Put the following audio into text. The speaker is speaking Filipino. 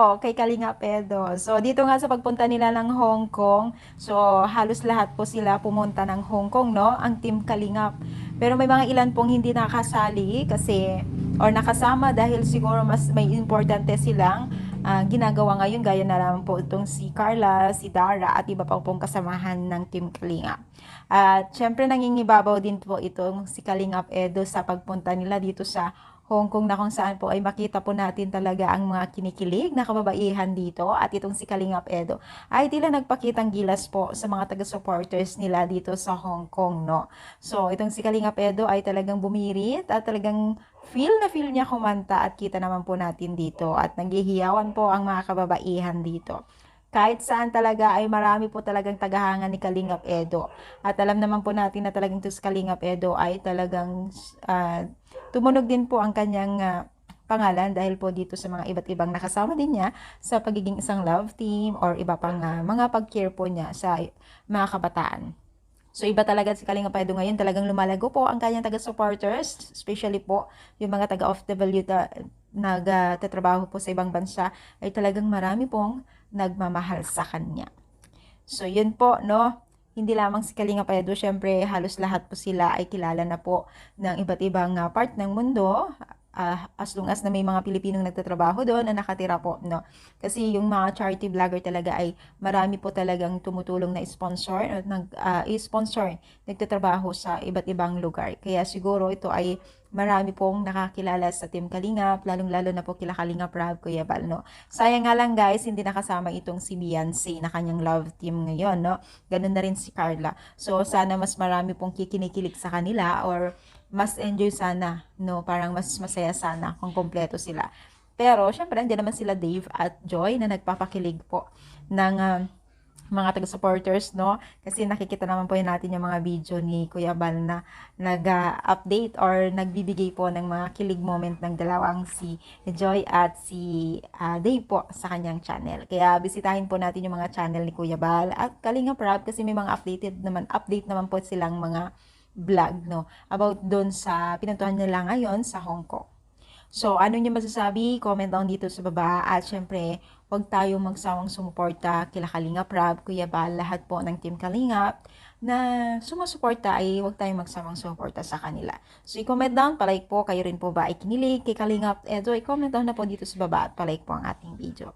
po kay Kalinga Pedro. So, dito nga sa pagpunta nila ng Hong Kong, so halos lahat po sila pumunta ng Hong Kong, no? Ang Team Kalingap. Pero may mga ilan pong hindi nakasali kasi or nakasama dahil siguro mas may importante silang ginagawa ngayon gaya na lang po itong si Carla, si Dara at iba pa pong kasamahan ng Team Kalingap. At syempre nangingibabaw din po itong si Kalingap Edo sa pagpunta nila dito sa Hong Kong na kung saan po ay makita po natin talaga ang mga kinikilig na kababaihan dito at itong si Kalingap Edo ay tila nagpakitang gilas po sa mga taga-supporters nila dito sa Hong Kong, no? So, itong si Kalingap Edo ay talagang bumirit at talagang feel na feel niya kumanta at kita naman po natin dito at naghihiyawan po ang mga kababaihan dito. Kahit saan talaga ay marami po talagang tagahanga ni Kalingap Edo. At alam naman po natin na talagang ito si Kalingap Edo ay talagang tumunog din po ang kanyang pangalan dahil po dito sa mga iba't ibang nakasama din niya sa pagiging isang love team or iba pang mga pag-care po niya sa mga kabataan. So, iba talaga si Kalinga Edo ngayon. Talagang lumalago po ang kanyang taga-supporters, especially po yung mga taga-OFW nagtatrabaho po sa ibang bansa, ay talagang marami pong nagmamahal sa kanya. So, yun po, no? Hindi lamang si Kalinga Edo, syempre halos lahat po sila ay kilala na po ng iba't ibang part ng mundo. As long as na may mga Pilipinong nagtatrabaho doon na nakatira po, no? Kasi yung mga charity vlogger talaga ay marami po talagang tumutulong na sponsor at sponsor nagtatrabaho sa iba't ibang lugar. Kaya siguro ito ay marami pong nakakilala sa Team Kalingap, lalong-lalo na po kila Kalingap Rob, Kuya Bal, no? Sayang nga lang guys, hindi nakasama itong si Beyonce na kanyang love team ngayon, no? Ganun na rin si Carla. So, sana mas marami pong kikinikilig sa kanila or mas enjoy sana, no? Parang mas masaya sana kung kompleto sila. Pero, syempre, andyan naman sila Dave at Joy na nagpapakilig po ng mga taga-supporters, no? Kasi nakikita naman po yun natin yung mga video ni Kuya Bal na nag-update or nagbibigay po ng mga kilig moment ng dalawang si Joy at si Dave po sa kanyang channel. Kaya bisitahin po natin yung mga channel ni Kuya Bal at Kalinga Prab kasi may mga update naman po silang mga vlog, no? About doon sa pinuntuhan nila ngayon sa Hong Kong. So, ano niyo masasabi? Comment down dito sa baba. At syempre, huwag tayong magsawang sumuporta kila Kalingap Rob, Kuya Bal, lahat po ng Team Kalingap na sumusuporta ay huwag tayong magsawang sumuporta sa kanila. So, i-comment down, palike po, kayo rin po ba ay kinilig kay Kalingap Edo? I-comment down na po dito sa baba at palike po ang ating video.